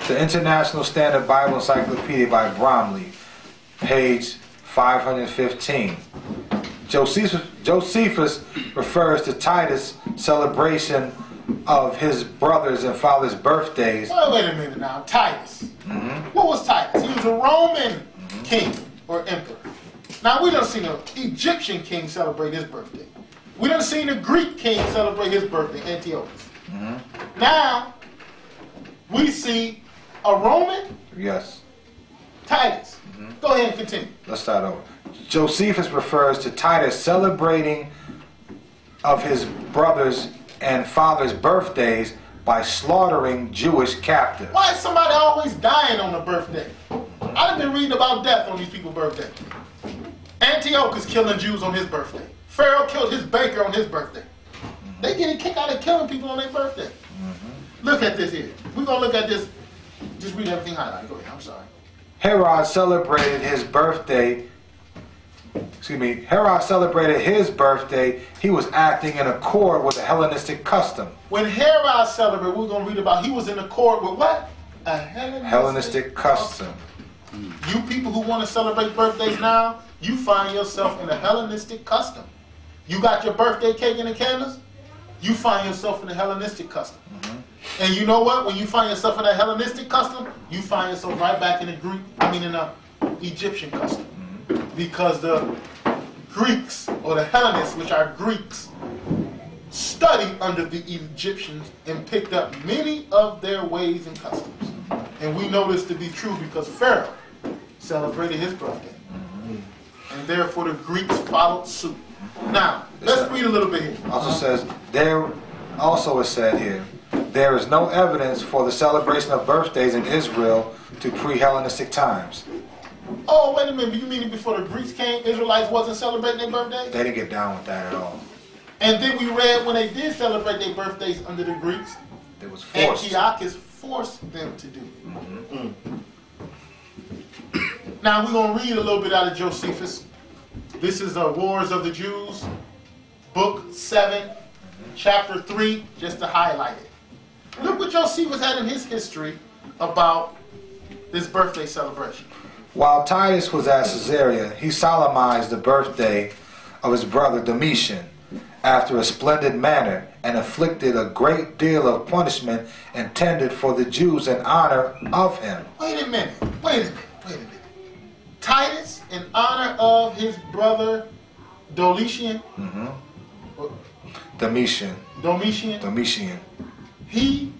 The International Standard Bible Encyclopedia by Bromley, page 515. Josephus refers to Titus' celebration of his brothers and father's birthdays. Well, wait a minute now. Titus. What was Titus? He was a Roman king or emperor. Now, we don't see an Egyptian king celebrate his birthday. We don't see a Greek king celebrate his birthday, Antiochus. Now, we see a Roman? Yes. Titus. Go ahead and continue. Let's start over. Josephus refers to Titus celebrating of his brothers and father's birthdays by slaughtering Jewish captives. Why is somebody always dying on a birthday? I've been reading about death on these people's birthday. Antiochus killing Jews on his birthday. Pharaoh killed his baker on his birthday. They getting kicked out of killing people on their birthday. Look at this here. We're going to look at this. Just read everything highlighted. Go ahead. I'm sorry. Herod celebrated his birthday. Herod celebrated his birthday. He was acting in accord with a Hellenistic custom. When Herod celebrated, we're going to read about, he was in accord with what? A Hellenistic custom. You people who want to celebrate birthdays now, you find yourself in a Hellenistic custom. You got your birthday cake and the candles, you find yourself in a Hellenistic custom. And you know what? When you find yourself in a Hellenistic custom, you find yourself right back in the Egyptian custom. Because the Greeks, or the Hellenists, which are Greeks, studied under the Egyptians and picked up many of their ways and customs. And we know this to be true because Pharaoh celebrated his birthday. And therefore the Greeks followed suit. Now, let's read a little bit here. Also it said here, there is no evidence for the celebration of birthdays in Israel to pre-Hellenistic times. Oh, wait a minute. You mean before the Greeks came, Israelites wasn't celebrating their birthdays? They didn't get down with that at all. And then we read when they did celebrate their birthdays under the Greeks, it was forced. Antiochus forced them to do it. Now we're going to read a little bit out of Josephus. This is the Wars of the Jews, book 7, chapter 3, just to highlight it. Look what Josephus had in his history about this birthday celebration. While Titus was at Caesarea, he solemnized the birthday of his brother Domitian after a splendid manner and inflicted a great deal of punishment intended for the Jews in honor of him. Wait a minute. Titus, in honor of his brother Domitian. Domitian. He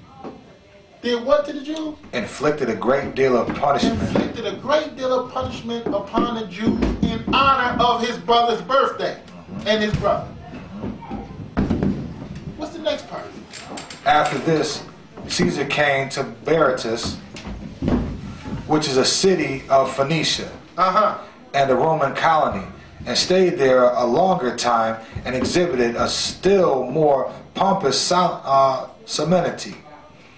did what to the Jews? Inflicted a great deal of punishment. Inflicted a great deal of punishment upon the Jews in honor of his brother's birthday and his brother. What's the next part? After this, Caesar came to Berytus, which is a city of Phoenicia, and a Roman colony, and stayed there a longer time and exhibited a still more pompous solemnity.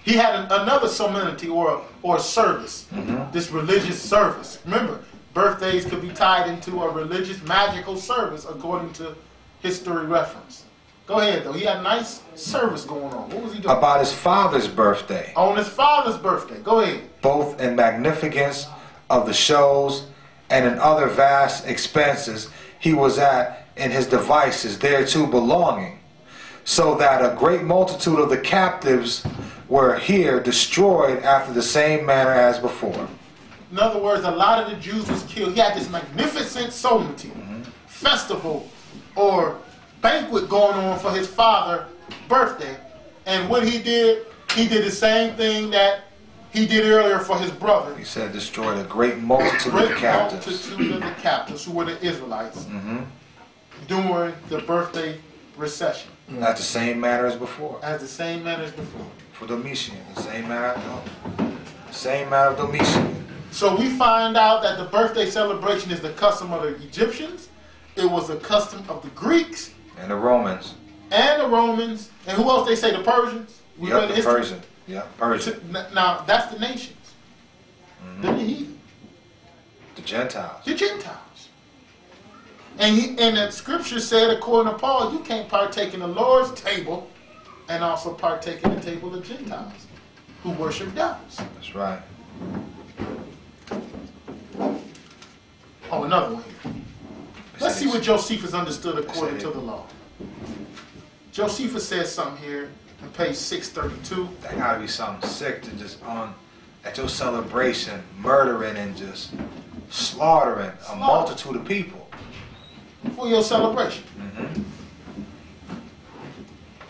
He had another solemnity or service, this religious service. Remember, birthdays could be tied into a religious magical service according to history reference. Go ahead, though. He had a nice service going on. What was he doing? About his father's birthday. On his father's birthday. Go ahead. Both in magnificence of the shows and in other vast expenses he was at in his devices thereto belonging, so that a great multitude of the captives were here destroyed after the same manner as before. In other words, a lot of the Jews was killed. He had this magnificent solemnity, festival, or banquet going on for his father's birthday. And what he did the same thing that he did earlier for his brother. He said destroyed a great multitude of the captives. Multitude of the captives, who were the Israelites, during the birthday recession. At the same manner as before. As the same manner as before. For Domitian, the same manner of Domitian. So we find out that the birthday celebration is the custom of the Egyptians. It was the custom of the Greeks. And the Romans. And the Romans. And who else they say? The Persians? Yep, the Persian. Yeah, Persian. Now, that's the nations. The heathen. The Gentiles. The Gentiles. And the scripture said, according to Paul, you can't partake in the Lord's table and also partake in the table of Gentiles who worship devils. That's right. Oh, another one here. Let's see what Josephus understood according to the law. Josephus says something here on page 632. That gotta be something sick to just at your celebration, murdering and just slaughtering a multitude of people. For your celebration.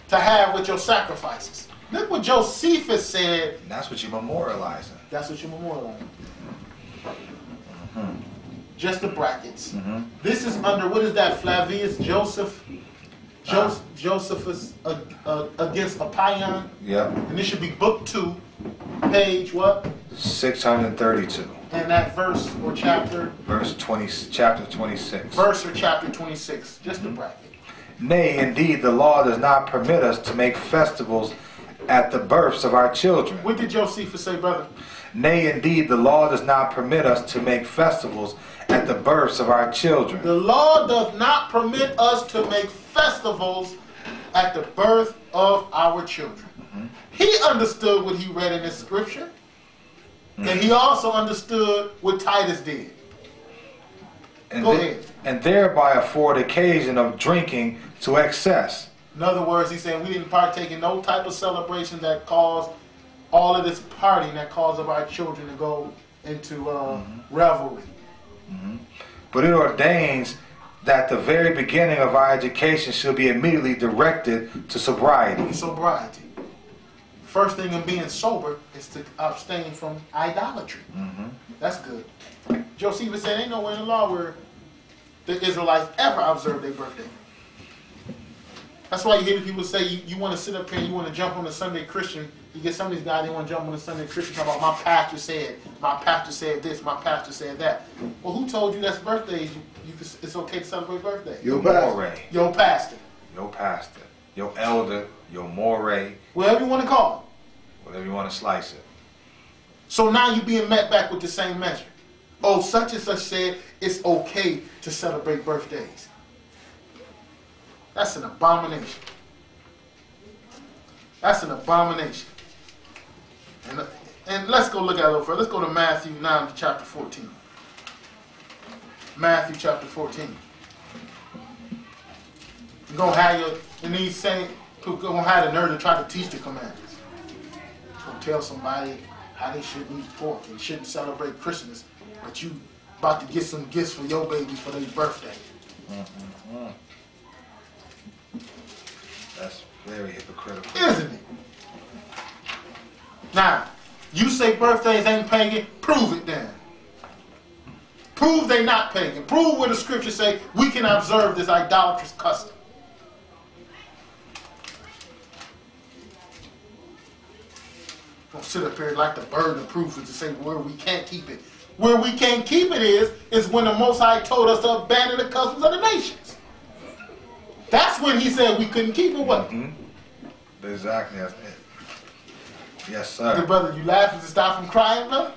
To have with your sacrifices. Look what Josephus said. And that's what you're memorializing. That's what you're memorializing. Just the brackets. This is under, what is that, Flavius Josephus against Apion. Yep. And this should be book 2, page what? 632. And that verse or chapter? Chapter 26. Verse or chapter 26. Just the bracket. Nay, indeed, the law does not permit us to make festivals at the births of our children. What did Josephus say, brother? Nay, indeed, the law does not permit us to make festivals at the births of our children. The law does not permit us to make festivals at the birth of our children. He understood what he read in this scripture. And he also understood what Titus did. Go ahead. And thereby afford occasion of drinking to excess. In other words, he's saying we didn't partake in no type of celebration that caused all of this partying that caused of our children to go into revelry. But it ordains that the very beginning of our education should be immediately directed to sobriety. Sobriety. First thing in being sober is to abstain from idolatry. That's good. Josephus said ain't nowhere in the law where the Israelites ever observed their birthday. That's why you hear people say you want to sit up here and you want to jump on the Sunday Christian. You get some of these guys, they want to jump on the Sunday Christian, talk about my pastor said this, my pastor said that. Well, who told you that's birthdays? It's okay to celebrate birthdays? Your pastor. Your pastor. Your pastor. Your elder. Your moray. Whatever you want to call it. Whatever you want to slice it. So now you're being met back with the same measure. Oh, such and such said it's okay to celebrate birthdays. That's an abomination. That's an abomination. And let's go look at it a little further. Let's go to Matthew 9 to chapter 14. Matthew chapter 14. You're going to have these saints who going to have the nerve to try to teach the commandments. Going to tell somebody how they shouldn't eat pork and shouldn't celebrate Christmas, but you about to get some gifts for your baby for their birthday. That's very hypocritical. Isn't it? Now, you say birthdays ain't pagan, prove it then. Prove they not pagan. Prove where the scriptures say we can observe this idolatrous custom. Don't sit up here like the burden of proof is to say where we can't keep it. Where we can't keep it is when the Most High told us to abandon the customs of the nations. That's when he said we couldn't keep it, what? Exactly, that's it. Yes, sir. Good brother, you laughing to stop from crying, brother?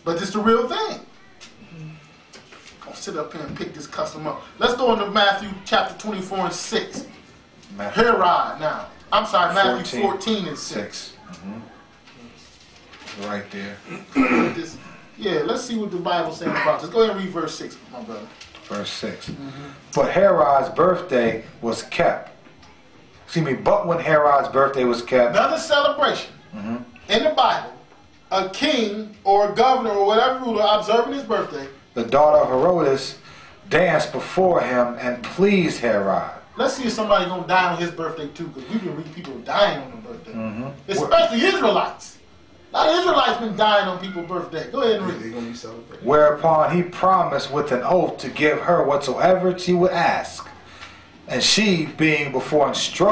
But it's the real thing. I'll sit up here and pick this custom up. Let's go into Matthew chapter 24 and 6. Herod now. I'm sorry, Matthew 14 and 6. Right there. Yeah, let's see what the Bible's saying about this. Go ahead and read verse 6, my brother. Verse 6. But Herod's birthday was kept. But when Herod's birthday was kept. Another celebration in the Bible, a king or a governor or whatever ruler observing his birthday. The daughter of Herodes danced before him and pleased Herod. Let's see if somebody's going to die on his birthday too, because we've been reading people dying on their birthday. Especially Israelites. A lot of Israelites been dying on people's birthday. Go ahead and read. They're going to be celebrating. Whereupon he promised with an oath to give her whatsoever she would ask. And she, being before instructed,